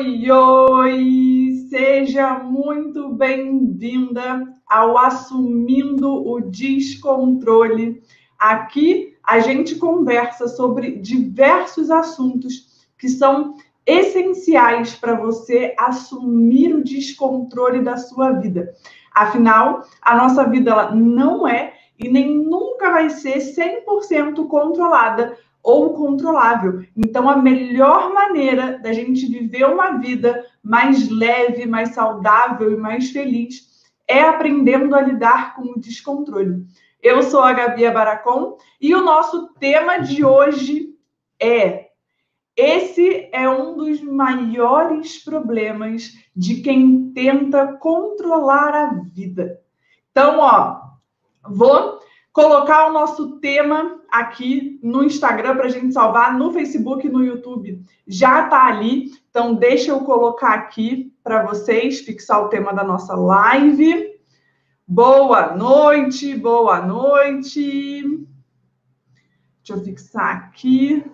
Oi, oi! Seja muito bem-vinda ao Assumindo o Descontrole. Aqui a gente conversa sobre diversos assuntos que são essenciais para você assumir o descontrole da sua vida. Afinal, a nossa vida ela não é e nem nunca vai ser 100% controlada ou controlável. Então, a melhor maneira da gente viver uma vida mais leve, mais saudável e mais feliz é aprendendo a lidar com o descontrole. Eu sou a Gabi Abaracon e o nosso tema de hoje é: esse é um dos maiores problemas de quem tenta controlar a vida. Então, vou colocar o nosso tema aqui no Instagram para a gente salvar, no Facebook e no YouTube. Já está ali, então deixa eu colocar aqui para vocês, fixar o tema da nossa live. Boa noite, boa noite. Deixa eu fixar aqui.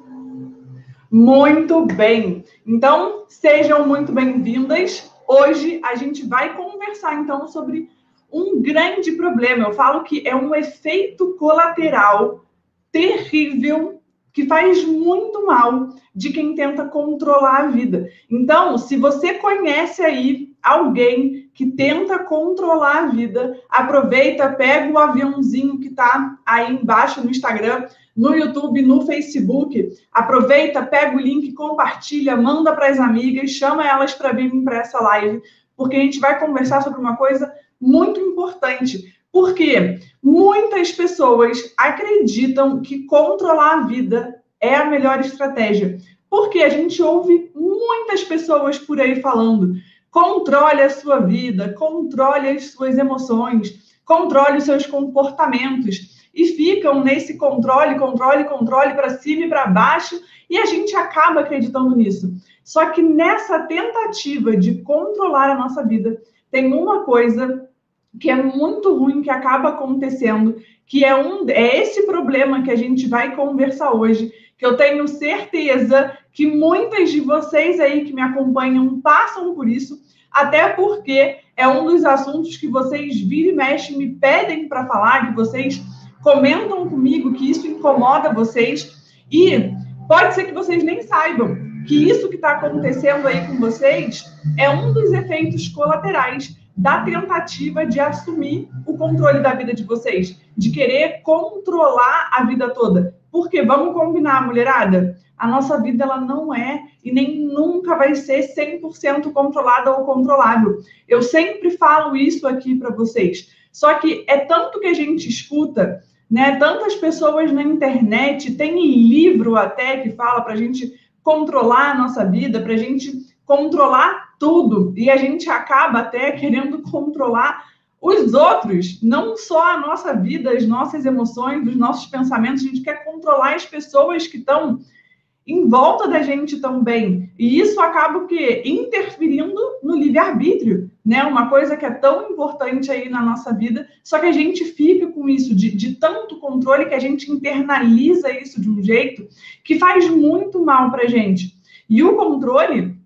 Muito bem. Então, sejam muito bem-vindas. Hoje a gente vai conversar, então, sobre um grande problema. Eu falo que é um efeito colateral terrível que faz muito mal de quem tenta controlar a vida. Então, se você conhece aí alguém que tenta controlar a vida, aproveita, pega o aviãozinho que está aí embaixo no Instagram, no YouTube, no Facebook, aproveita, pega o link, compartilha, manda para as amigas, chama elas para virem para essa live, porque a gente vai conversar sobre uma coisa muito importante. Porque muitas pessoas acreditam que controlar a vida é a melhor estratégia. Porque a gente ouve muitas pessoas por aí falando: controle a sua vida, controle as suas emoções, controle os seus comportamentos. E ficam nesse controle para cima e para baixo, e a gente acaba acreditando nisso. Só que nessa tentativa de controlar a nossa vida, tem uma coisa que é muito ruim que acaba acontecendo, que é esse problema que a gente vai conversar hoje, que eu tenho certeza que muitas de vocês aí que me acompanham passam por isso, até porque é um dos assuntos que vocês vira e mexe me pedem para falar, que vocês comentam comigo que isso incomoda vocês, e pode ser que vocês nem saibam que isso que está acontecendo aí com vocês é um dos efeitos colaterais da tentativa de assumir o controle da vida de vocês, de querer controlar a vida toda. Porque, vamos combinar, mulherada, a nossa vida ela não é e nem nunca vai ser 100% controlada ou controlável. Eu sempre falo isso aqui para vocês. Só que é tanto que a gente escuta, né? Tantas pessoas na internet, tem livro até que fala para a gente controlar a nossa vida, para a gente controlar tudo, e a gente acaba até querendo controlar os outros, não só a nossa vida, as nossas emoções, os nossos pensamentos, a gente quer controlar as pessoas que estão em volta da gente também, e isso acaba o quê? Interferindo no livre-arbítrio, né? Uma coisa que é tão importante aí na nossa vida, só que a gente fica com isso de tanto controle que a gente internaliza isso de um jeito que faz muito mal pra gente. E o controle,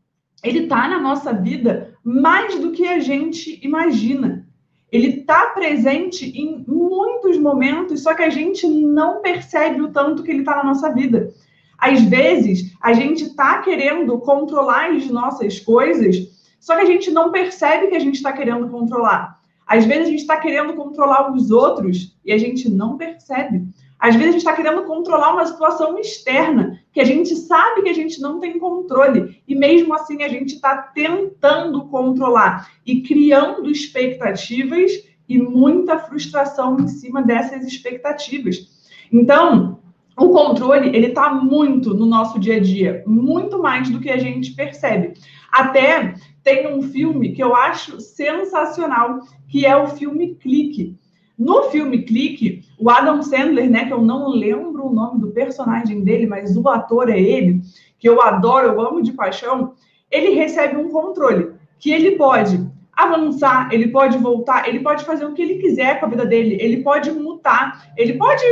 ele está na nossa vida mais do que a gente imagina. Ele está presente em muitos momentos, só que a gente não percebe o tanto que ele está na nossa vida. Às vezes, a gente está querendo controlar as nossas coisas, só que a gente não percebe que a gente está querendo controlar. Às vezes, a gente está querendo controlar os outros e a gente não percebe. Às vezes, a gente está querendo controlar uma situação externa, que a gente sabe que a gente não tem controle, e mesmo assim a gente está tentando controlar e criando expectativas e muita frustração em cima dessas expectativas. Então, o controle, ele está muito no nosso dia a dia, muito mais do que a gente percebe. Até tem um filme que eu acho sensacional, que é o filme Clique. No filme Clique, o Adam Sandler, né, que eu não lembro o nome do personagem dele, mas o ator é ele, que eu adoro, eu amo de paixão, ele recebe um controle, que ele pode avançar, ele pode voltar, ele pode fazer o que ele quiser com a vida dele, ele pode mutar, ele pode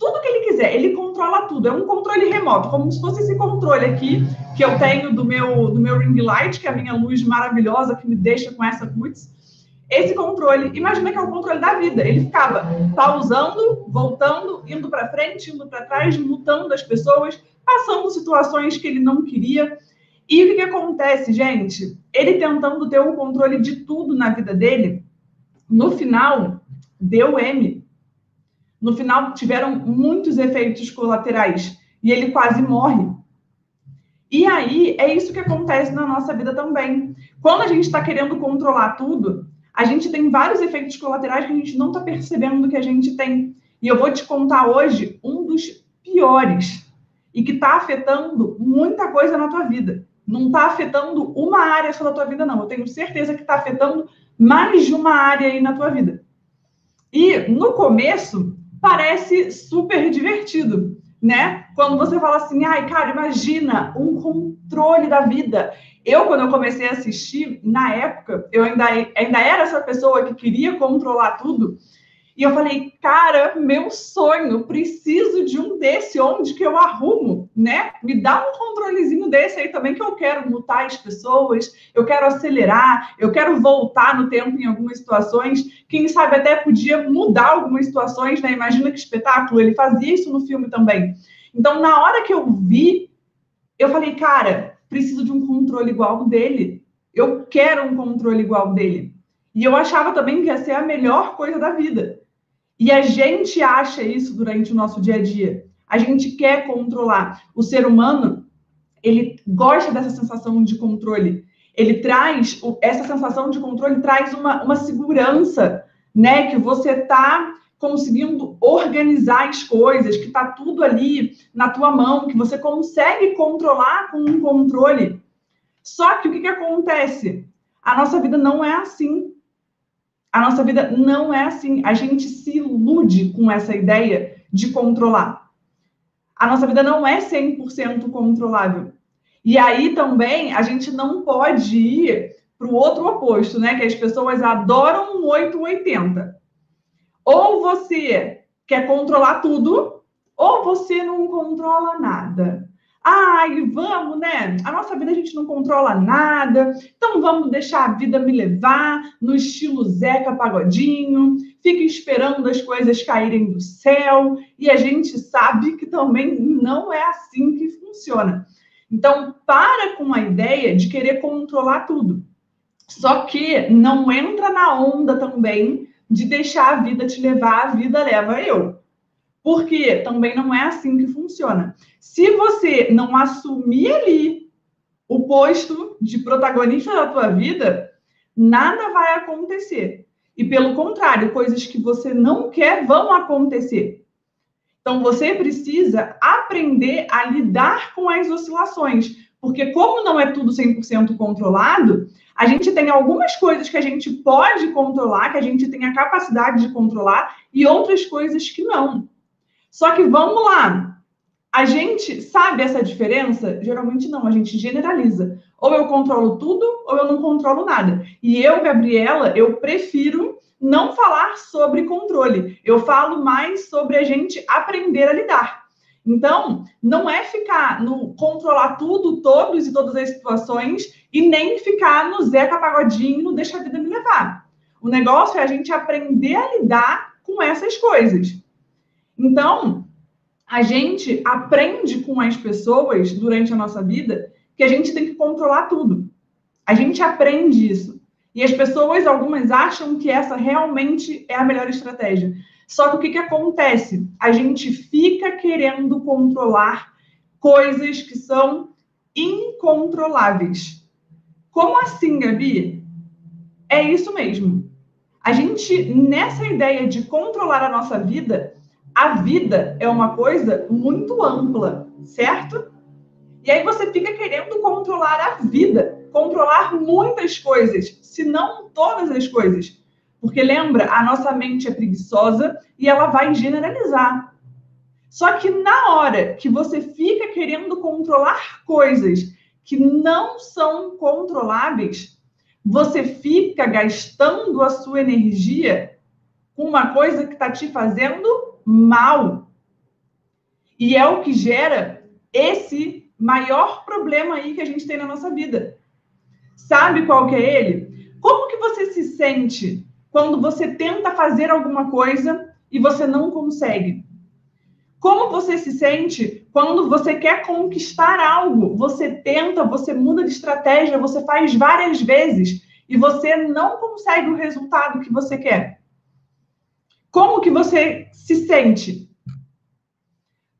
tudo que ele quiser. Ele controla tudo. É um controle remoto, como se fosse esse controle aqui que eu tenho do meu ring light, que é a minha luz maravilhosa que me deixa com essa putz. Esse controle, imagina que é o controle da vida. Ele ficava pausando, voltando, indo para frente, indo para trás, mutando as pessoas, passando situações que ele não queria. E o que acontece, gente? Ele tentando ter o controle de tudo na vida dele, no final, deu M. No final, tiveram muitos efeitos colaterais. E ele quase morre. E aí, é isso que acontece na nossa vida também. Quando a gente está querendo controlar tudo, a gente tem vários efeitos colaterais que a gente não está percebendo que a gente tem. E eu vou te contar hoje um dos piores e que está afetando muita coisa na tua vida. Não está afetando uma área só da tua vida, não. Eu tenho certeza que está afetando mais de uma área aí na tua vida. E no começo parece super divertido, né? Quando você fala assim, ai, cara, imagina um controle da vida. Quando eu comecei a assistir, na época, eu ainda era essa pessoa que queria controlar tudo. E eu falei, cara, meu sonho, preciso de um desse, onde que eu arrumo, né? Me dá um controlezinho desse aí também, que eu quero mutar as pessoas, eu quero acelerar, eu quero voltar no tempo em algumas situações. Quem sabe até podia mudar algumas situações, né? Imagina que espetáculo, ele fazia isso no filme também. Então, na hora que eu vi, eu falei, cara, preciso de um controle igual dele. Eu quero um controle igual dele. E eu achava também que ia ser a melhor coisa da vida. E a gente acha isso durante o nosso dia a dia. A gente quer controlar. O ser humano, ele gosta dessa sensação de controle. Ele traz, essa sensação de controle traz uma segurança, né? Que você está conseguindo organizar as coisas, que está tudo ali na tua mão, que você consegue controlar com um controle. Só que o que acontece? A nossa vida não é assim. A nossa vida não é assim. A gente se ilude com essa ideia de controlar. A nossa vida não é 100% controlável. E aí também a gente não pode ir para o outro oposto, né? Que as pessoas adoram um 880. Ou você quer controlar tudo, ou você não controla nada. Ai, vamos, né? A nossa vida a gente não controla nada, então vamos deixar a vida me levar no estilo Zeca Pagodinho, fica esperando as coisas caírem do céu, e a gente sabe que também não é assim que funciona. Então, para com a ideia de querer controlar tudo. Só que não entra na onda também de deixar a vida te levar, a vida leva eu. Porque também não é assim que funciona. Se você não assumir ali o posto de protagonista da tua vida, nada vai acontecer. E pelo contrário, coisas que você não quer vão acontecer. Então você precisa aprender a lidar com as oscilações. Porque como não é tudo 100% controlado, a gente tem algumas coisas que a gente pode controlar, que a gente tem a capacidade de controlar, e outras coisas que não. Só que vamos lá, a gente sabe essa diferença? Geralmente não, a gente generaliza. Ou eu controlo tudo, ou eu não controlo nada. E eu, Gabriela, eu prefiro não falar sobre controle. Eu falo mais sobre a gente aprender a lidar. Então, não é ficar no controlar tudo, todos e todas as situações, e nem ficar no Zeca Pagodinho, no deixa a vida me levar. O negócio é a gente aprender a lidar com essas coisas. Então, a gente aprende com as pessoas durante a nossa vida que a gente tem que controlar tudo. A gente aprende isso. E as pessoas, algumas acham que essa realmente é a melhor estratégia. Só que o que acontece? A gente fica querendo controlar coisas que são incontroláveis. Como assim, Gabi? É isso mesmo. A gente, nessa ideia de controlar a nossa vida, a vida é uma coisa muito ampla, certo? E aí você fica querendo controlar a vida, controlar muitas coisas, se não todas as coisas. Porque lembra, a nossa mente é preguiçosa e ela vai generalizar. Só que na hora que você fica querendo controlar coisas que não são controláveis, você fica gastando a sua energia com uma coisa que está te fazendo mal. E é o que gera esse maior problema aí que a gente tem na nossa vida. Sabe qual que é ele? Como que você se sente quando você tenta fazer alguma coisa e você não consegue? Como você se sente quando você quer conquistar algo? Você tenta, você muda de estratégia, você faz várias vezes e você não consegue o resultado que você quer. Como que você se sente?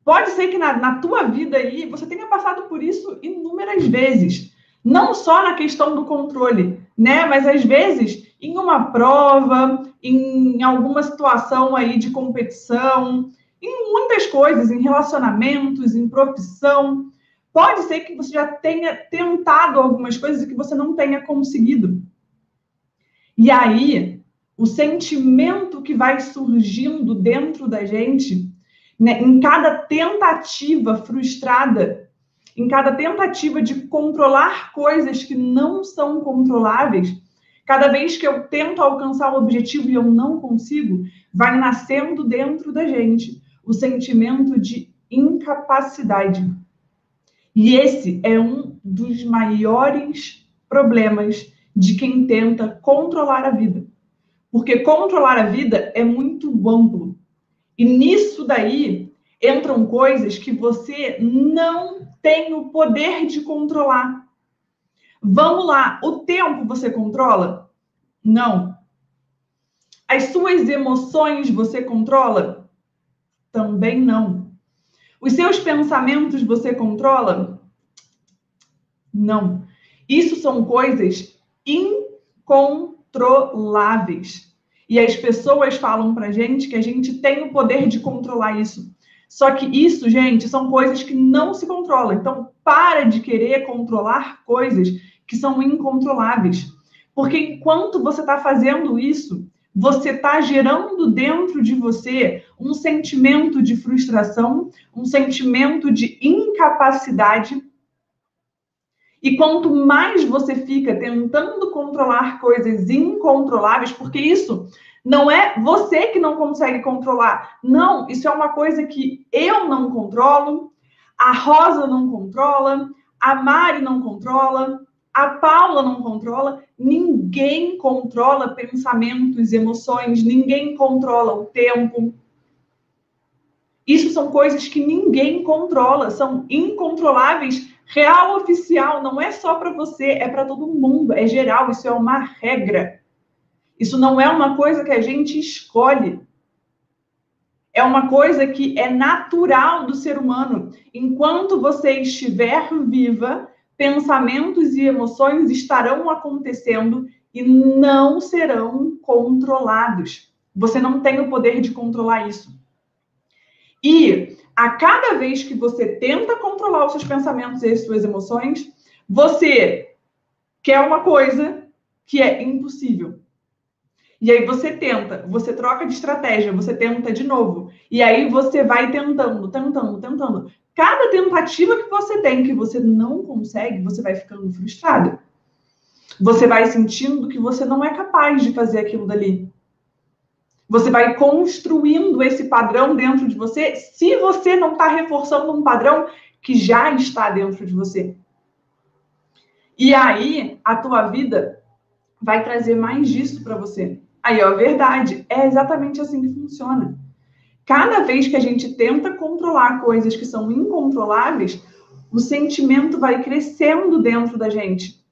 Pode ser que na tua vida aí você tenha passado por isso inúmeras vezes. Não só na questão do controle, né? Mas às vezes em uma prova, em alguma situação aí de competição, em muitas coisas, em relacionamentos, em profissão. Pode ser que você já tenha tentado algumas coisas e que você não tenha conseguido. E aí, o sentimento que vai surgindo dentro da gente, né, em cada tentativa frustrada, em cada tentativa de controlar coisas que não são controláveis, cada vez que eu tento alcançar o objetivo e eu não consigo, vai nascendo dentro da gente o sentimento de incapacidade. E esse é um dos maiores problemas de quem tenta controlar a vida. Porque controlar a vida é muito amplo. E nisso daí entram coisas que você não tem o poder de controlar. Vamos lá, o tempo você controla? Não. As suas emoções você controla? Também não. Os seus pensamentos você controla? Não. Isso são coisas incontroláveis. E as pessoas falam pra gente que a gente tem o poder de controlar isso. Só que isso, gente, são coisas que não se controlam. Então, para de querer controlar coisas que são incontroláveis. Porque enquanto você está fazendo isso, você está gerando dentro de você um sentimento de frustração, um sentimento de incapacidade. E quanto mais você fica tentando controlar coisas incontroláveis, porque isso não é você que não consegue controlar. Não, isso é uma coisa que eu não controlo, a Rosa não controla, a Mari não controla, a Paula não controla. Ninguém controla pensamentos, emoções, ninguém controla o tempo. Isso são coisas que ninguém controla, são incontroláveis. Real oficial, não é só para você, é para todo mundo, é geral, isso é uma regra. Isso não é uma coisa que a gente escolhe. É uma coisa que é natural do ser humano. Enquanto você estiver viva, pensamentos e emoções estarão acontecendo e não serão controlados. Você não tem o poder de controlar isso. E a cada vez que você tenta controlar os seus pensamentos e as suas emoções, você quer uma coisa que é impossível. E aí você tenta, você troca de estratégia, você tenta de novo. E aí você vai tentando. Cada tentativa que você tem que você não consegue, você vai ficando frustrado. Você vai sentindo que você não é capaz de fazer aquilo dali. Você vai construindo esse padrão dentro de você, se você não está reforçando um padrão que já está dentro de você. E aí, a tua vida vai trazer mais disso para você. Aí, ó, verdade, é exatamente assim que funciona. Cada vez que a gente tenta controlar coisas que são incontroláveis, o sentimento vai crescendo dentro da gente.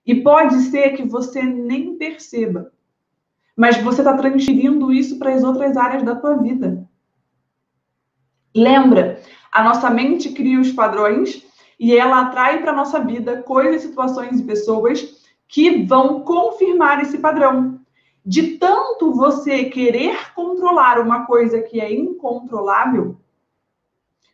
E pode ser que você nem perceba. Mas você está transferindo isso para as outras áreas da tua vida. Lembra, a nossa mente cria os padrões e ela atrai para a nossa vida coisas, situações e pessoas que vão confirmar esse padrão. De tanto você querer controlar uma coisa que é incontrolável,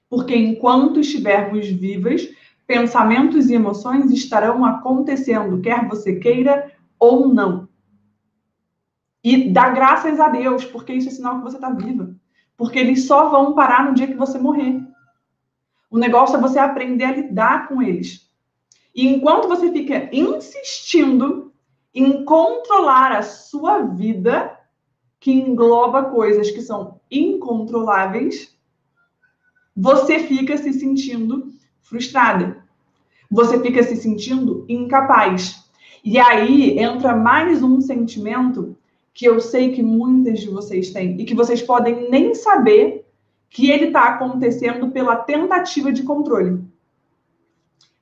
porque enquanto estivermos vivas, pensamentos e emoções estarão acontecendo, quer você queira ou não. E dá graças a Deus, porque isso é sinal que você está viva. Porque eles só vão parar no dia que você morrer. O negócio é você aprender a lidar com eles. E enquanto você fica insistindo em controlar a sua vida, que engloba coisas que são incontroláveis, você fica se sentindo frustrada. Você fica se sentindo incapaz. E aí entra mais um sentimento que eu sei que muitas de vocês têm e que vocês podem nem saber que ele está acontecendo pela tentativa de controle.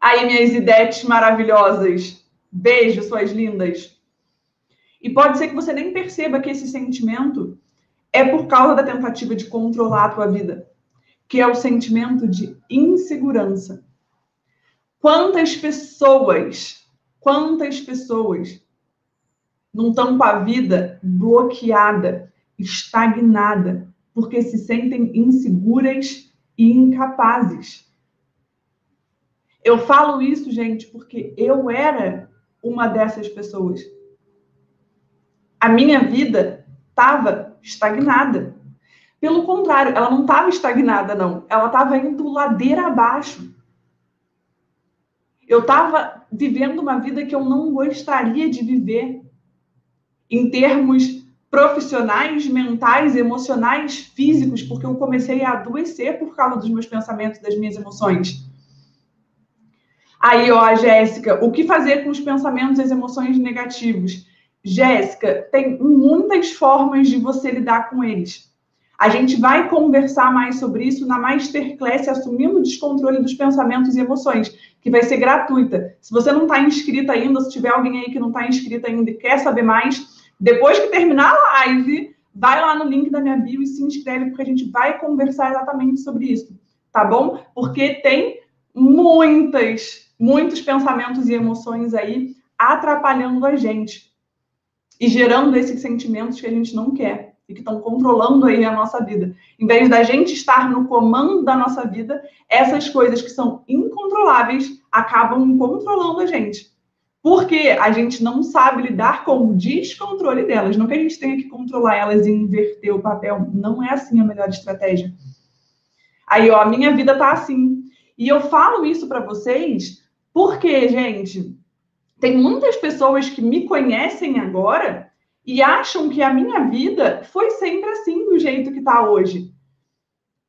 Aí, minhas ideias maravilhosas, beijo, suas lindas. E pode ser que você nem perceba que esse sentimento é por causa da tentativa de controlar a tua vida, que é o sentimento de insegurança. Quantas pessoas não estão com a vida bloqueada, estagnada, porque se sentem inseguras e incapazes? Eu falo isso, gente, porque eu era uma dessas pessoas. A minha vida estava estagnada. Pelo contrário, ela não estava estagnada, não. Ela estava indo ladeira abaixo. Eu estava vivendo uma vida que eu não gostaria de viver. Em termos profissionais, mentais, emocionais, físicos, porque eu comecei a adoecer por causa dos meus pensamentos, das minhas emoções. Aí, ó, Jéssica, o que fazer com os pensamentos e as emoções negativos? Jéssica, tem muitas formas de você lidar com eles. A gente vai conversar mais sobre isso na Masterclass Assumindo o Descontrole dos Pensamentos e Emoções, que vai ser gratuita. Se você não está inscrita ainda, se tiver alguém aí que não está inscrita ainda e quer saber mais, depois que terminar a live, vai lá no link da minha bio e se inscreve, porque a gente vai conversar exatamente sobre isso, tá bom? Porque tem muitos pensamentos e emoções aí atrapalhando a gente e gerando esses sentimentos que a gente não quer e que estão controlando aí a nossa vida. Em vez da gente estar no comando da nossa vida, essas coisas que são incontroláveis acabam controlando a gente. Porque a gente não sabe lidar com o descontrole delas. Não que a gente tenha que controlar elas e inverter o papel. Não é assim a melhor estratégia. Aí, ó, a minha vida tá assim. E eu falo isso para vocês porque, gente, tem muitas pessoas que me conhecem agora e acham que a minha vida foi sempre assim, do jeito que tá hoje.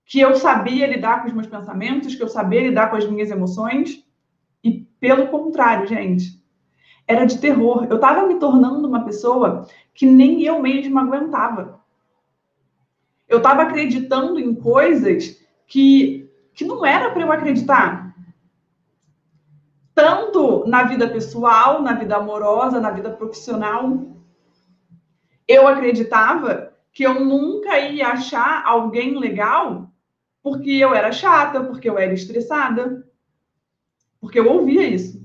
Que eu sabia lidar com os meus pensamentos, que eu sabia lidar com as minhas emoções. E pelo contrário, gente, era de terror. Eu estava me tornando uma pessoa que nem eu mesma aguentava. Eu estava acreditando em coisas que não era para eu acreditar. Tanto na vida pessoal, na vida amorosa, na vida profissional. Eu acreditava que eu nunca ia achar alguém legal porque eu era chata, porque eu era estressada. Porque eu ouvia isso.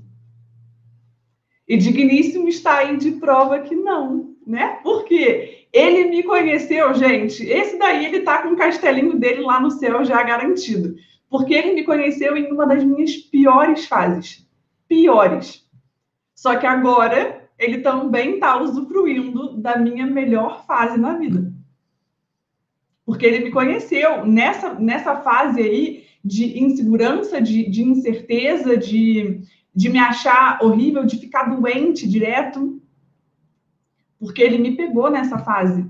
E Digníssimo está aí de prova que não, né? Porque ele me conheceu, gente. Esse daí, ele tá com o castelinho dele lá no céu já garantido. Porque ele me conheceu em uma das minhas piores fases. Piores. Só que agora, ele também está usufruindo da minha melhor fase na vida. Porque ele me conheceu nessa fase aí de insegurança, de incerteza, de me achar horrível, de ficar doente direto, porque ele me pegou nessa fase.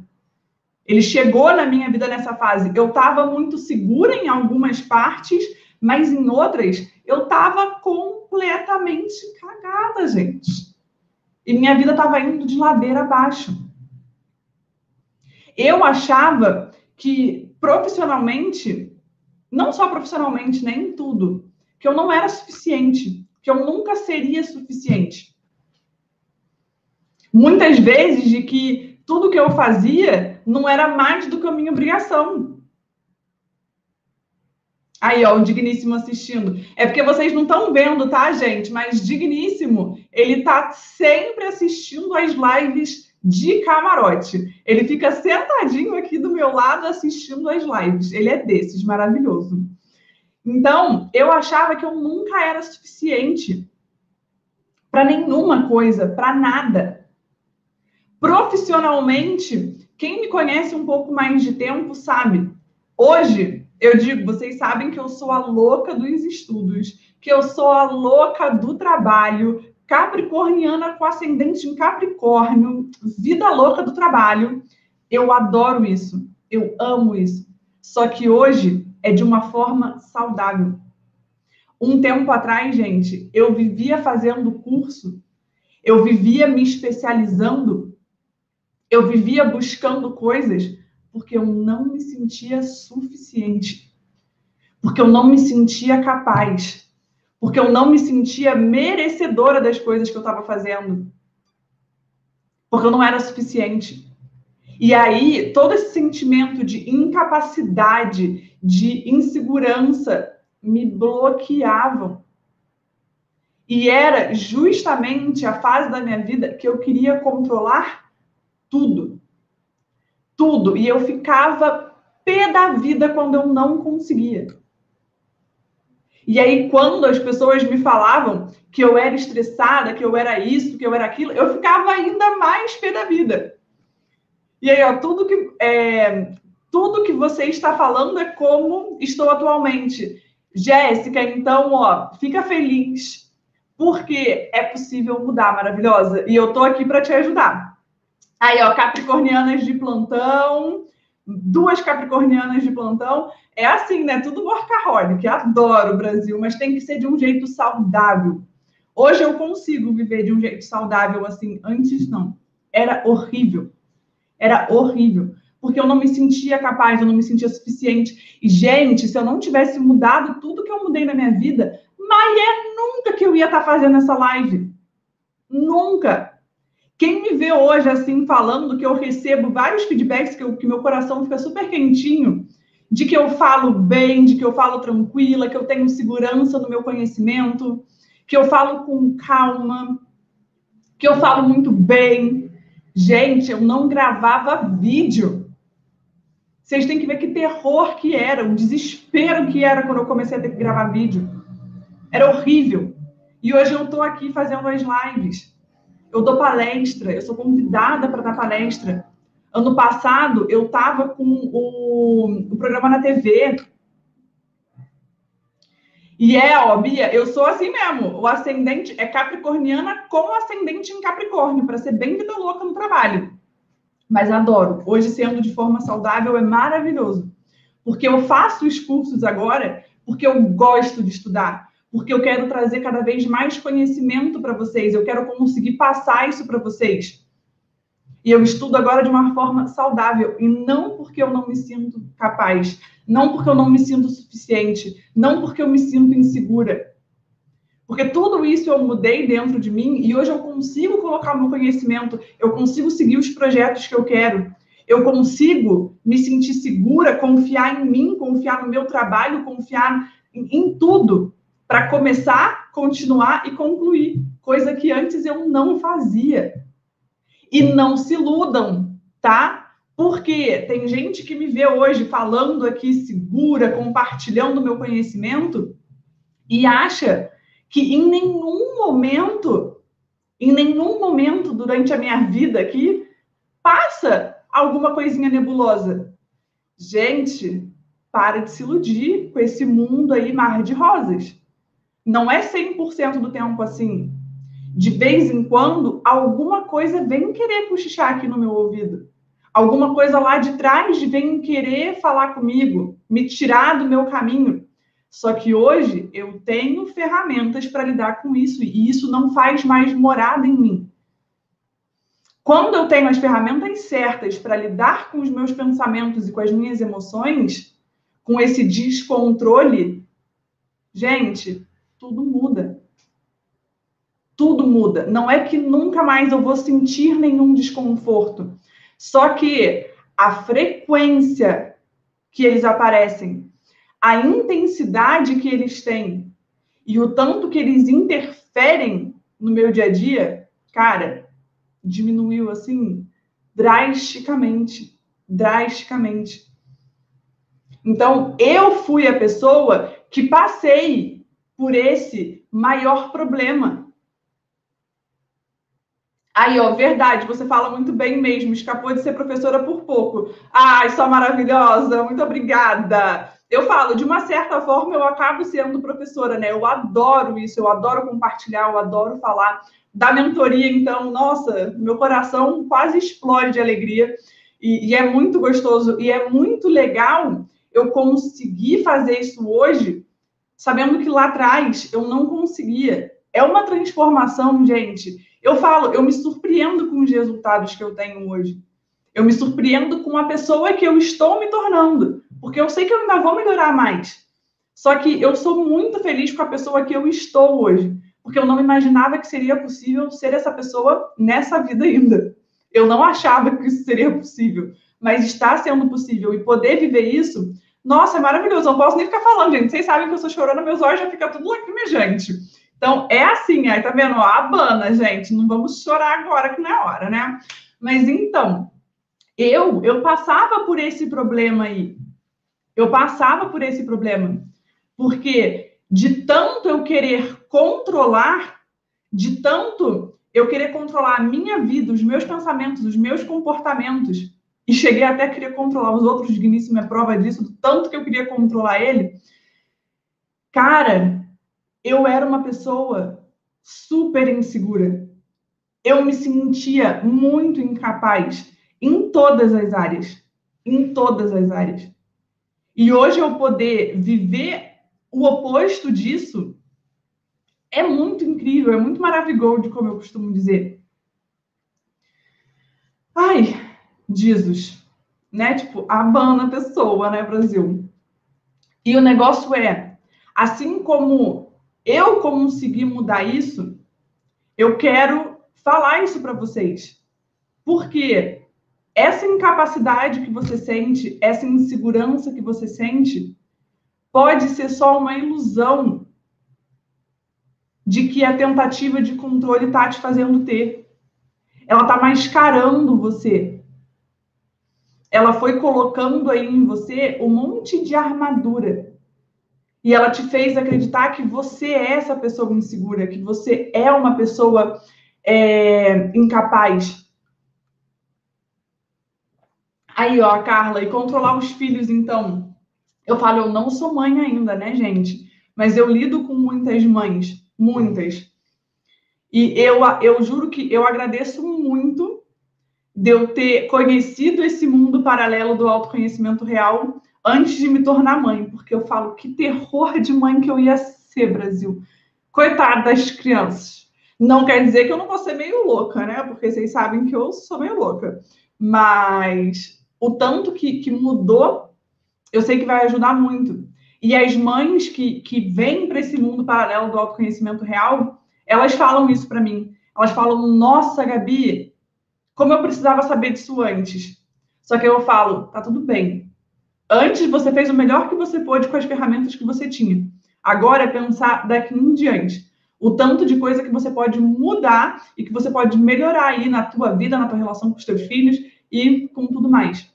Ele chegou na minha vida nessa fase. Eu estava muito segura em algumas partes, mas em outras eu estava completamente cagada, gente. E minha vida estava indo de ladeira abaixo. Eu achava que profissionalmente, não só profissionalmente, nem em tudo, que eu não era suficiente, que eu nunca seria suficiente. Muitas vezes de que tudo que eu fazia não era mais do que a minha obrigação. Aí, ó, o Digníssimo assistindo. É porque vocês não estão vendo, tá, gente? Mas Digníssimo, ele tá sempre assistindo as lives de camarote. Ele fica sentadinho aqui do meu lado assistindo as lives. Ele é desses, maravilhoso. Então, eu achava que eu nunca era suficiente para nenhuma coisa, para nada. Profissionalmente, quem me conhece um pouco mais de tempo sabe. Hoje, eu digo, vocês sabem que eu sou a louca dos estudos, que eu sou a louca do trabalho, capricorniana com ascendente em Capricórnio, vida louca do trabalho. Eu adoro isso, eu amo isso. Só que hoje é de uma forma saudável. Um tempo atrás, gente, eu vivia fazendo curso, eu vivia me especializando, eu vivia buscando coisas porque eu não me sentia suficiente, porque eu não me sentia capaz, porque eu não me sentia merecedora das coisas que eu estava fazendo, porque eu não era suficiente. E aí, todo esse sentimento de incapacidade, de insegurança, me bloqueavam. E era justamente a fase da minha vida que eu queria controlar tudo. Tudo. E eu ficava pé da vida quando eu não conseguia. E aí, quando as pessoas me falavam que eu era estressada, que eu era isso, que eu era aquilo, eu ficava ainda mais pé da vida. E aí, ó, tudo que você está falando é como estou atualmente. Jéssica, então, ó, fica feliz, porque é possível mudar, maravilhosa. E eu tô aqui para te ajudar. Aí, ó, capricornianas de plantão, 2 capricornianas de plantão. É assim, né? Tudo workaholic. Adoro o Brasil, mas tem que ser de um jeito saudável. Hoje eu consigo viver de um jeito saudável assim. Antes, não. Era horrível. Era horrível. Porque eu não me sentia capaz, eu não me sentia suficiente. E, gente, se eu não tivesse mudado tudo que eu mudei na minha vida, mas nunca que eu ia estar fazendo essa live. Nunca. Quem me vê hoje, assim, falando que eu recebo vários feedbacks, que meu coração fica super quentinho, de que eu falo bem, de que eu falo tranquila, que eu tenho segurança no meu conhecimento, que eu falo com calma, que eu falo muito bem. Gente, eu não gravava vídeo. Vocês têm que ver que terror que era, o desespero que era quando eu comecei a ter que gravar vídeo. Era horrível. E hoje eu estou aqui fazendo as lives. Eu dou palestra, eu sou convidada para dar palestra. Ano passado, eu estava com o programa na TV. E ó, Bia, eu sou assim mesmo. O ascendente é capricorniana com ascendente em Capricórnio, para ser bem vida louca no trabalho. Mas adoro. Hoje, sendo de forma saudável, é maravilhoso. Porque eu faço os cursos agora porque eu gosto de estudar. Porque eu quero trazer cada vez mais conhecimento para vocês. Eu quero conseguir passar isso para vocês. E eu estudo agora de uma forma saudável. E não porque eu não me sinto capaz. Não porque eu não me sinto suficiente. Não porque eu me sinto insegura. Porque tudo isso eu mudei dentro de mim e hoje eu consigo colocar o meu conhecimento, eu consigo seguir os projetos que eu quero, eu consigo me sentir segura, confiar em mim, confiar no meu trabalho, confiar em tudo, para começar, continuar e concluir, coisa que antes eu não fazia. E não se iludam, tá? Porque tem gente que me vê hoje falando aqui segura, compartilhando o meu conhecimento e acha que em nenhum momento durante a minha vida aqui, passa alguma coisinha nebulosa. Gente, para de se iludir com esse mundo aí mar de rosas. Não é 100% do tempo assim. De vez em quando, alguma coisa vem querer cochichar aqui no meu ouvido. Alguma coisa lá de trás vem querer falar comigo, me tirar do meu caminho. Só que hoje eu tenho ferramentas para lidar com isso e isso não faz mais morada em mim. Quando eu tenho as ferramentas certas para lidar com os meus pensamentos e com as minhas emoções, com esse descontrole, gente, tudo muda. Tudo muda. Não é que nunca mais eu vou sentir nenhum desconforto. Só que a frequência que eles aparecem, a intensidade que eles têm e o tanto que eles interferem no meu dia a dia, cara, diminuiu assim drasticamente, drasticamente. Então, eu fui a pessoa que passei por esse maior problema. Aí, ó, verdade, você fala muito bem mesmo, escapou de ser professora por pouco. Ai, só maravilhosa, muito obrigada. Eu falo, de uma certa forma, eu acabo sendo professora, né? Eu adoro isso, eu adoro compartilhar, eu adoro falar da mentoria. Então, nossa, meu coração quase explode de alegria. E é muito gostoso, e é muito legal eu consegui fazer isso hoje, sabendo que lá atrás eu não conseguia. É uma transformação, gente. Eu falo, eu me surpreendo com os resultados que eu tenho hoje. Eu me surpreendo com a pessoa que eu estou me tornando, porque eu sei que eu ainda vou melhorar mais. Só que eu sou muito feliz com a pessoa que eu estou hoje, porque eu não imaginava que seria possível ser essa pessoa nessa vida ainda. Eu não achava que isso seria possível, mas está sendo possível e poder viver isso, nossa, é maravilhoso. Eu não posso nem ficar falando, gente. Vocês sabem que eu sou chorona, meus olhos já ficam tudo lacrimejante. Então, é assim, aí tá vendo? Ó, abana, gente. Não vamos chorar agora, que não é hora, né? Mas então, eu passava por esse problema aí. Eu passava por esse problema. Porque de tanto eu querer controlar, de tanto eu querer controlar a minha vida, os meus pensamentos, os meus comportamentos, e cheguei até a querer controlar os outros, o Vinícius é prova disso, do tanto que eu queria controlar ele. Cara, eu era uma pessoa super insegura. Eu me sentia muito incapaz em todas as áreas. Em todas as áreas. E hoje eu poder viver o oposto disso é muito incrível, é muito maravilhoso, como eu costumo dizer. Ai, Jesus, né? Tipo, abana a pessoa, né, Brasil? E o negócio é, assim como eu consegui mudar isso, eu quero falar isso para vocês. Porque essa incapacidade que você sente, essa insegurança que você sente, pode ser só uma ilusão de que a tentativa de controle está te fazendo ter. Ela está mascarando você. Ela foi colocando aí em você um monte de armadura. E ela te fez acreditar que você é essa pessoa insegura, que você é uma pessoa incapaz. Aí, ó, Carla, e controlar os filhos, então. Eu falo, eu não sou mãe ainda, né, gente? Mas eu lido com muitas mães, muitas. E eu juro que eu agradeço muito de eu ter conhecido esse mundo paralelo do autoconhecimento real antes de me tornar mãe, porque eu falo, que terror de mãe que eu ia ser, Brasil. Coitada das crianças. Não quer dizer que eu não vou ser meio louca, né? Porque vocês sabem que eu sou meio louca. Mas o tanto que mudou, eu sei que vai ajudar muito. E as mães que vêm para esse mundo paralelo do autoconhecimento real, elas falam isso para mim. Elas falam, nossa, Gabi, como eu precisava saber disso antes. Só que eu falo, tá tudo bem. Antes você fez o melhor que você pôde com as ferramentas que você tinha. Agora é pensar daqui em diante. O tanto de coisa que você pode mudar e que você pode melhorar aí na tua vida, na tua relação com os teus filhos e com tudo mais.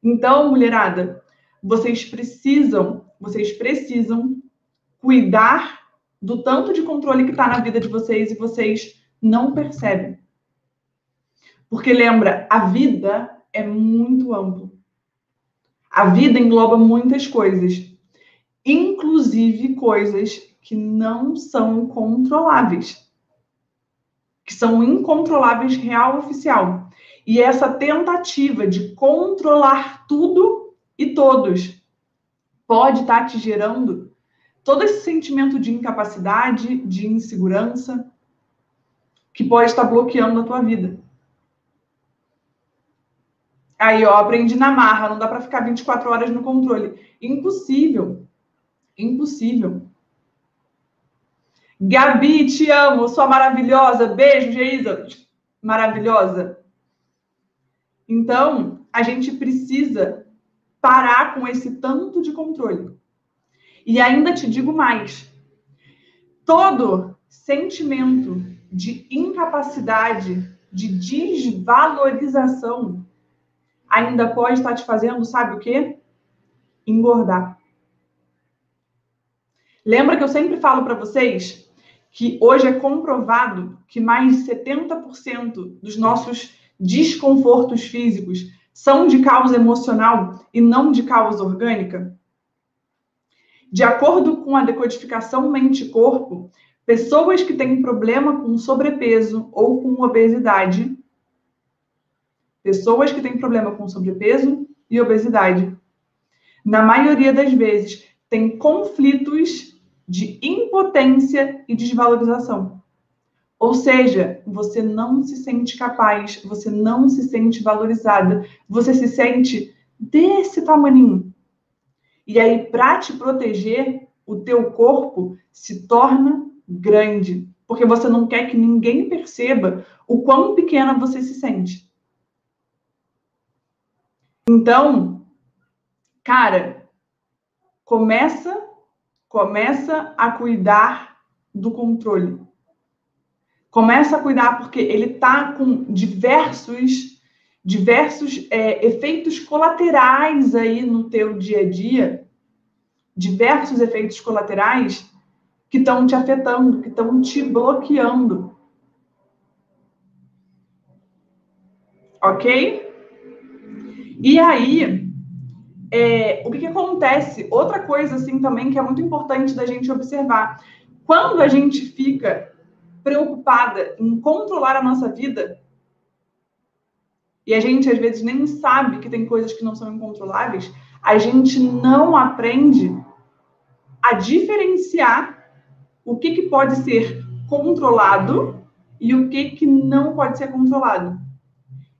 Então, mulherada, vocês precisam cuidar do tanto de controle que está na vida de vocês e vocês não percebem. Porque lembra, a vida é muito ampla. A vida engloba muitas coisas, inclusive coisas que não são controláveis, que são incontroláveis real oficial. E essa tentativa de controlar tudo e todos pode estar te gerando todo esse sentimento de incapacidade, de insegurança, que pode estar bloqueando a tua vida. Aí, ó, aprendi na marra, não dá para ficar 24 horas no controle. Impossível. Impossível. Gabi, te amo, sua maravilhosa. Beijo, Geisa. Maravilhosa. Então, a gente precisa parar com esse tanto de controle. E ainda te digo mais. Todo sentimento de incapacidade, de desvalorização, ainda pode estar te fazendo, sabe o quê? Engordar. Lembra que eu sempre falo para vocês que hoje é comprovado que mais de 70% dos nossos desconfortos físicos são de causa emocional e não de causa orgânica? De acordo com a decodificação mente-corpo, pessoas que têm problema com sobrepeso ou com obesidade, pessoas que têm problema com sobrepeso e obesidade, na maioria das vezes, tem conflitos de impotência e desvalorização. Ou seja, você não se sente capaz, você não se sente valorizada, você se sente desse tamaninho. E aí, para te proteger, o teu corpo se torna grande, porque você não quer que ninguém perceba o quão pequena você se sente. Então, cara, começa a cuidar do controle. Começa a cuidar porque ele tá com diversos efeitos colaterais aí no teu dia a dia, diversos efeitos colaterais que estão te afetando, que estão te bloqueando. Ok? E aí, o que acontece? Outra coisa, assim, também que é muito importante da gente observar. Quando a gente fica preocupada em controlar a nossa vida, e a gente, às vezes, nem sabe que tem coisas que não são incontroláveis, a gente não aprende a diferenciar o que pode ser controlado e o que não pode ser controlado.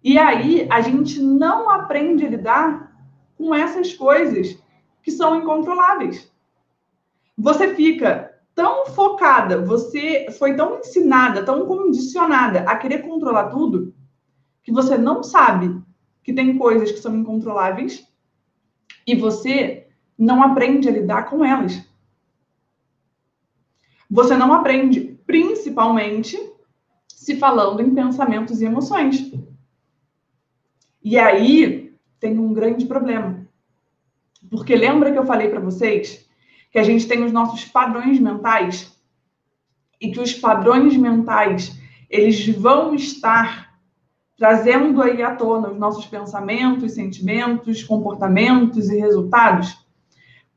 E aí, a gente não aprende a lidar com essas coisas que são incontroláveis. Você fica tão focada, você foi tão ensinada, tão condicionada a querer controlar tudo, que você não sabe que tem coisas que são incontroláveis e você não aprende a lidar com elas. Você não aprende, principalmente, se falando em pensamentos e emoções. E aí tem um grande problema. Porque lembra que eu falei para vocês que a gente tem os nossos padrões mentais e que os padrões mentais, eles vão estar trazendo aí à tona os nossos pensamentos, sentimentos, comportamentos e resultados?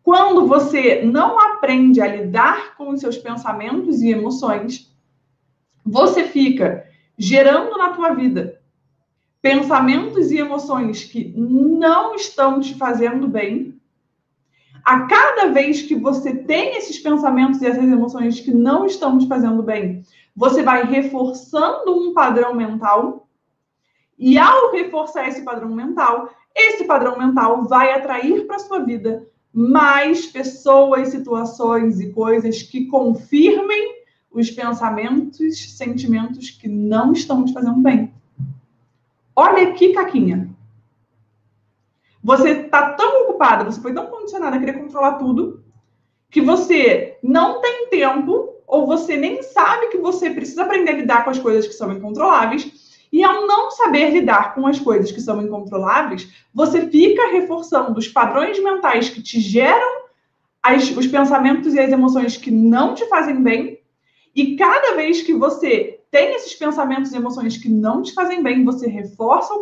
Quando você não aprende a lidar com os seus pensamentos e emoções, você fica gerando na tua vida pensamentos e emoções que não estão te fazendo bem. A cada vez que você tem esses pensamentos e essas emoções que não estão te fazendo bem, você vai reforçando um padrão mental. E ao reforçar esse padrão mental vai atrair para a sua vida mais pessoas, situações e coisas que confirmem os pensamentos, sentimentos que não estão te fazendo bem. Olha aqui, Caquinha. Você está tão ocupada, você foi tão condicionada a querer controlar tudo, que você não tem tempo, ou você nem sabe que você precisa aprender a lidar com as coisas que são incontroláveis. E ao não saber lidar com as coisas que são incontroláveis, você fica reforçando os padrões mentais que te geram os pensamentos e as emoções que não te fazem bem. E cada vez que você tem esses pensamentos e emoções que não te fazem bem, você reforça o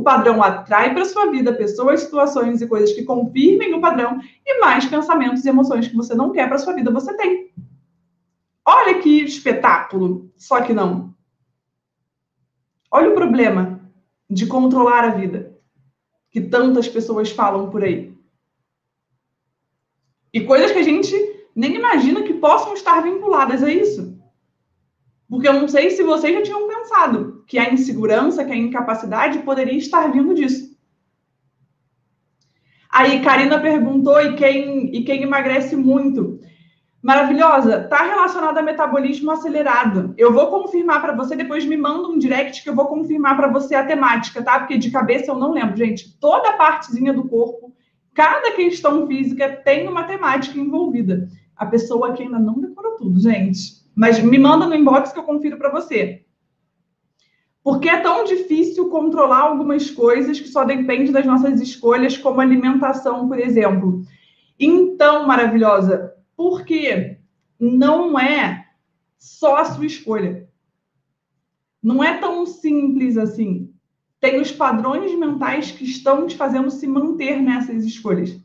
padrão atrai para sua vida pessoas, situações e coisas que confirmem o padrão, e mais pensamentos e emoções que você não quer para sua vida você tem. Olha que espetáculo, só que não. Olha o problema de controlar a vida, que tantas pessoas falam por aí. E coisas que a gente nem imagina que possam estar vinculadas a isso. Porque eu não sei se vocês já tinham pensado que a insegurança, que a incapacidade poderia estar vindo disso. Aí, Karina perguntou, e quem emagrece muito? Maravilhosa, está relacionada a metabolismo acelerado. Eu vou confirmar para você, depois me manda um direct que eu vou confirmar para você a temática, tá? Porque de cabeça eu não lembro, gente. Toda a partezinha do corpo, cada questão física tem uma temática envolvida. A pessoa aqui ainda não decorou tudo, gente. Mas me manda no inbox que eu confiro para você. Por que é tão difícil controlar algumas coisas que só dependem das nossas escolhas, como alimentação, por exemplo? Então, maravilhosa, porque não é só a sua escolha. Não é tão simples assim. Tem os padrões mentais que estão te fazendo se manter nessas escolhas.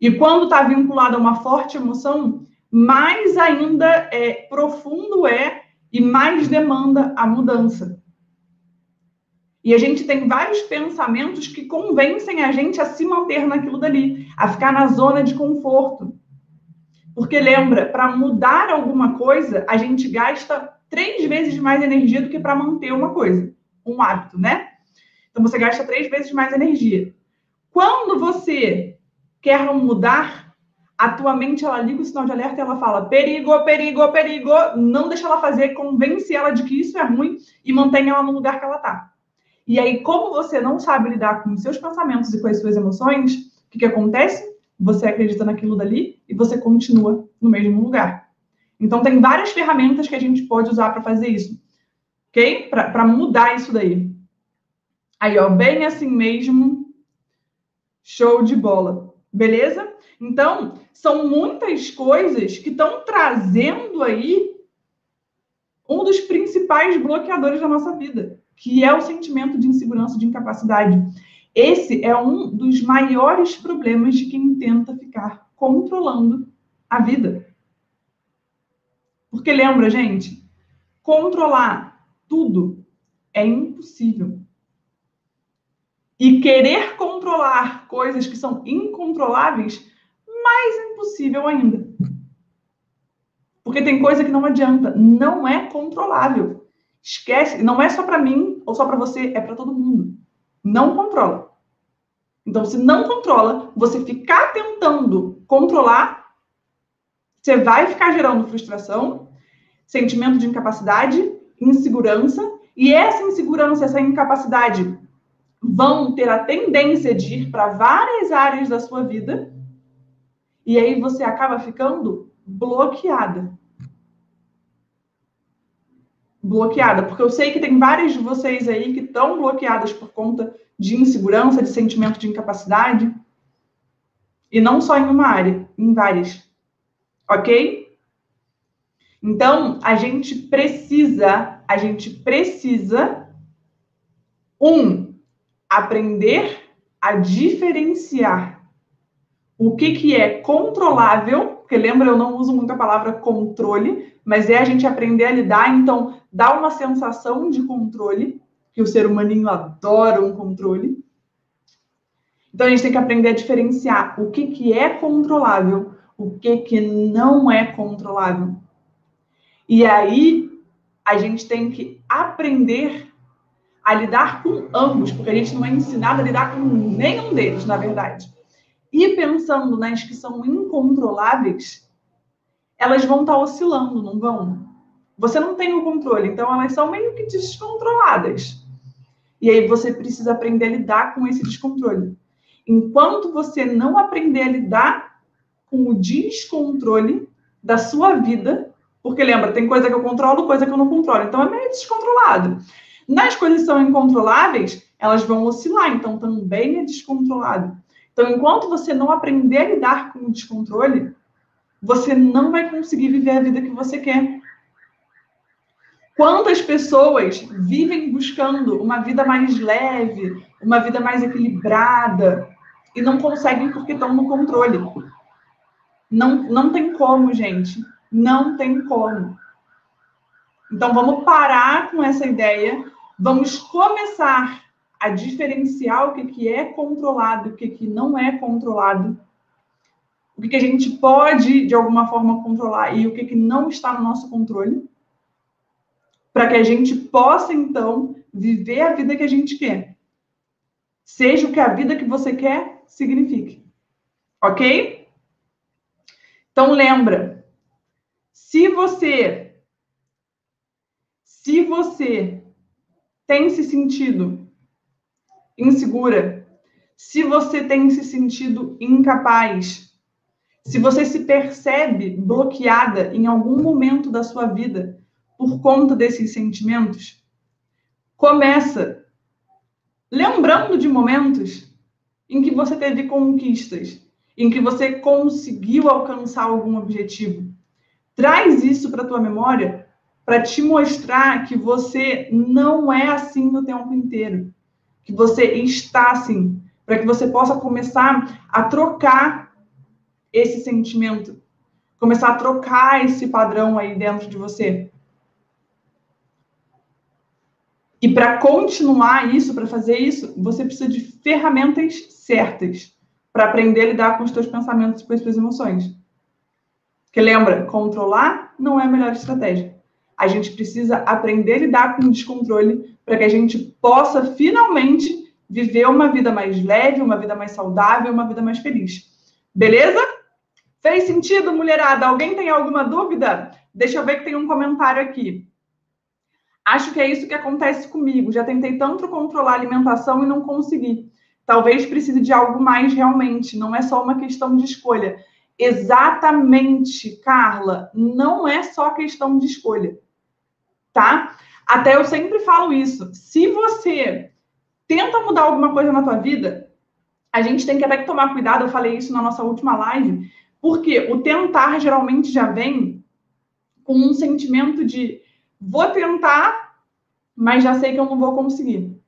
E quando está vinculado a uma forte emoção, mais ainda profundo e mais demanda a mudança. E a gente tem vários pensamentos que convencem a gente a se manter naquilo dali, a ficar na zona de conforto. Porque lembra, para mudar alguma coisa, a gente gasta 3 vezes mais energia do que para manter uma coisa, um hábito, né? Então você gasta 3 vezes mais energia. Quando você quer mudar, a tua mente ela liga o sinal de alerta e ela fala: perigo, perigo, perigo. Não deixa ela fazer, convence ela de que isso é ruim e mantém ela no lugar que ela está. E aí, como você não sabe lidar com os seus pensamentos e com as suas emoções, o que acontece? Você acredita naquilo dali e você continua no mesmo lugar. Então, tem várias ferramentas que a gente pode usar para fazer isso, ok? Para mudar isso daí. Aí, ó, bem assim mesmo. Show de bola. Beleza? Então, são muitas coisas que estão trazendo aí um dos principais bloqueadores da nossa vida, que é o sentimento de insegurança, de incapacidade. Esse é um dos maiores problemas de quem tenta ficar controlando a vida. Porque lembra, gente, controlar tudo é impossível. E querer controlar coisas que são incontroláveis, mais impossível ainda. Porque tem coisa que não adianta, não é controlável. Esquece, não é só para mim ou só para você, é para todo mundo. Não controla. Então, se não controla, você ficar tentando controlar, você vai ficar gerando frustração, sentimento de incapacidade, insegurança, e essa insegurança, essa incapacidade vão ter a tendência de ir para várias áreas da sua vida, e aí você acaba ficando bloqueada. Bloqueada, porque eu sei que tem várias de vocês aí que estão bloqueadas por conta de insegurança, de sentimento de incapacidade, e não só em uma área, em várias. Ok? Então, a gente precisa, aprender a diferenciar o que é controlável, porque lembra, eu não uso muito a palavra controle, mas é a gente aprender a lidar, então dá uma sensação de controle, que o ser humaninho adora um controle. Então a gente tem que aprender a diferenciar o que é controlável, o que não é controlável. E aí a gente tem que aprender a lidar com ambos, porque a gente não é ensinado a lidar com nenhum deles, na verdade. E pensando nas que são incontroláveis, elas vão estar oscilando, não vão? Você não tem o controle, então elas são meio que descontroladas. E aí você precisa aprender a lidar com esse descontrole. Enquanto você não aprender a lidar com o descontrole da sua vida, porque lembra, tem coisa que eu controlo, coisa que eu não controlo, então é meio descontrolado. Nas coisas que são incontroláveis, elas vão oscilar, então também é descontrolado. Então, enquanto você não aprender a lidar com o descontrole, você não vai conseguir viver a vida que você quer. Quantas pessoas vivem buscando uma vida mais leve, uma vida mais equilibrada, e não conseguem porque estão no controle? Não tem como, gente. Não tem como. Então, vamos parar com essa ideia. Vamos começar a diferenciar o que é controlado e o que não é controlado. O que a gente pode, de alguma forma, controlar e o que não está no nosso controle. Para que a gente possa, então, viver a vida que a gente quer. Seja o que a vida que você quer signifique. Ok? Então, lembra. Se você tem se sentido insegura, se você tem se sentido incapaz, se você se percebe bloqueada em algum momento da sua vida por conta desses sentimentos, começa lembrando de momentos em que você teve conquistas, em que você conseguiu alcançar algum objetivo. Traz isso para a tua memória para te mostrar que você não é assim o tempo inteiro, que você está assim, para que você possa começar a trocar esse sentimento, começar a trocar esse padrão aí dentro de você. E para continuar isso, para fazer isso, você precisa de ferramentas certas para aprender a lidar com os seus pensamentos e com as suas emoções. Porque lembra, controlar não é a melhor estratégia. A gente precisa aprender a lidar com o descontrole para que a gente possa finalmente viver uma vida mais leve, uma vida mais saudável, uma vida mais feliz. Beleza? Fez sentido, mulherada? Alguém tem alguma dúvida? Deixa eu ver que tem um comentário aqui. Acho que é isso que acontece comigo. Já tentei tanto controlar a alimentação e não consegui. Talvez precise de algo mais realmente. Não é só uma questão de escolha. Exatamente, Carla. Não é só questão de escolha. Tá? Até eu sempre falo isso. Se você tenta mudar alguma coisa na tua vida, a gente tem que até que tomar cuidado. Eu falei isso na nossa última live. Porque o tentar geralmente já vem com um sentimento de vou tentar, mas já sei que eu não vou conseguir.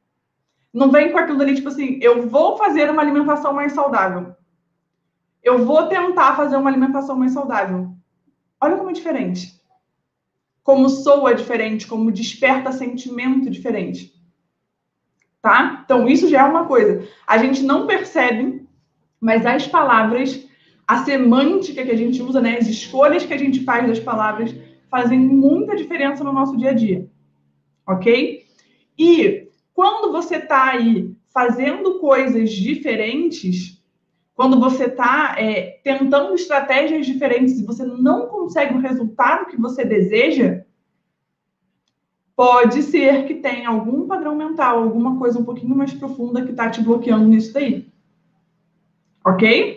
Não vem com aquilo ali, tipo assim, eu vou fazer uma alimentação mais saudável. Eu vou tentar fazer uma alimentação mais saudável. Olha como é diferente. Como soa diferente, como desperta sentimento diferente. Tá? Então, isso já é uma coisa. A gente não percebe, mas as palavras, a semântica que a gente usa, né, as escolhas que a gente faz das palavras, fazem muita diferença no nosso dia a dia, ok? E quando você está aí fazendo coisas diferentes, quando você está tentando estratégias diferentes e você não consegue o resultado que você deseja, pode ser que tenha algum padrão mental, alguma coisa um pouquinho mais profunda que está te bloqueando nisso daí, ok?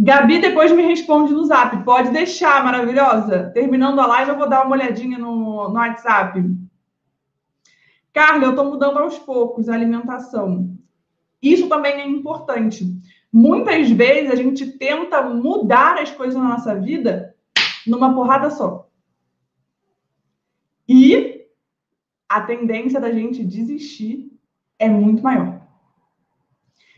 Gabi depois me responde no Zap. Pode deixar, maravilhosa. Terminando a live, eu vou dar uma olhadinha no WhatsApp. Carla, eu estou mudando aos poucos a alimentação. Isso também é importante. Muitas vezes a gente tenta mudar as coisas na nossa vida numa porrada só. E a tendência da gente desistir é muito maior.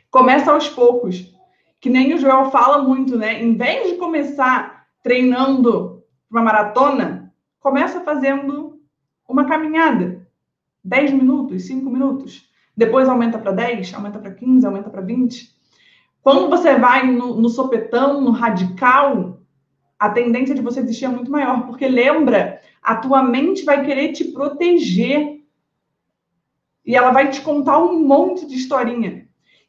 Começa aos poucos. Que nem o Joel fala muito, né? Em vez de começar treinando uma maratona, começa fazendo uma caminhada. 10 minutos, 5 minutos. Depois aumenta para 10, aumenta para 15, aumenta para 20. Quando você vai no sopetão, no radical, a tendência de você desistir é muito maior. Porque lembra, a tua mente vai querer te proteger. E ela vai te contar um monte de historinha.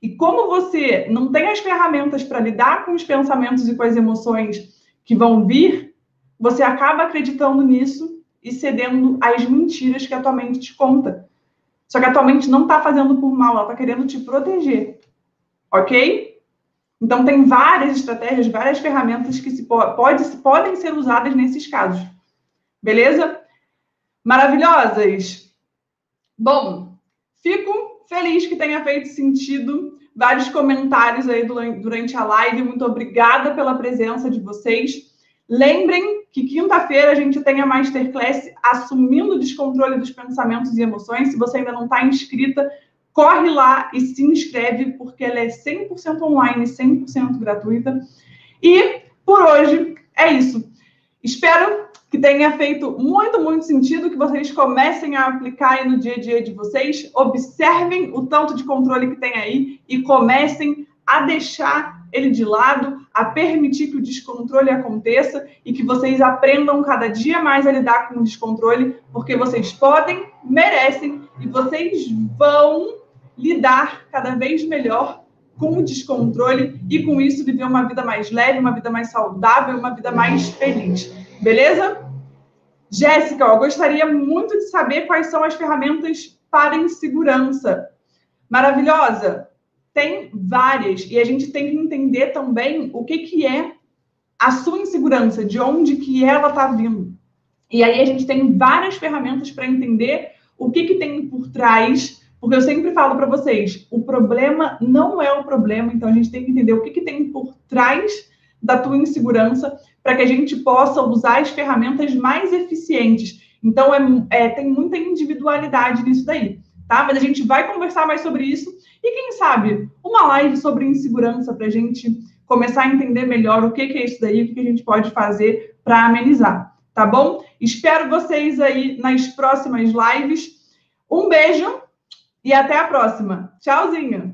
E como você não tem as ferramentas para lidar com os pensamentos e com as emoções que vão vir, você acaba acreditando nisso e cedendo às mentiras que a tua mente te conta. Só que a tua mente não está fazendo por mal, ela está querendo te proteger. Ok? Então, tem várias estratégias, várias ferramentas que podem ser usadas nesses casos. Beleza? Maravilhosas? Bom, fico feliz que tenha feito sentido. Vários comentários aí durante a live. Muito obrigada pela presença de vocês. Lembrem que quinta-feira a gente tem a Masterclass Assumindo o Descontrole dos Pensamentos e Emoções. Se você ainda não está inscrita, corre lá e se inscreve, porque ela é 100% online, 100% gratuita. E por hoje é isso. Espero que tenha feito muito, muito sentido, que vocês comecem a aplicar aí no dia a dia de vocês, observem o tanto de controle que tem aí e comecem a deixar ele de lado, a permitir que o descontrole aconteça e que vocês aprendam cada dia mais a lidar com o descontrole, porque vocês podem, merecem e vocês vão lidar cada vez melhor com o descontrole e com isso viver uma vida mais leve, uma vida mais saudável, uma vida mais feliz. Beleza? Jéssica, eu gostaria muito de saber quais são as ferramentas para insegurança. Maravilhosa? Tem várias. E a gente tem que entender também o que é a sua insegurança, de onde que ela está vindo. E aí a gente tem várias ferramentas para entender o que tem por trás, porque eu sempre falo para vocês, o problema não é o problema, então a gente tem que entender o que tem por trás da tua insegurança para que a gente possa usar as ferramentas mais eficientes. Então, tem muita individualidade nisso daí, tá? Mas a gente vai conversar mais sobre isso e, quem sabe, uma live sobre insegurança para a gente começar a entender melhor o que é isso daí, o que a gente pode fazer para amenizar, tá bom? Espero vocês aí nas próximas lives. Um beijo e até a próxima. Tchauzinho!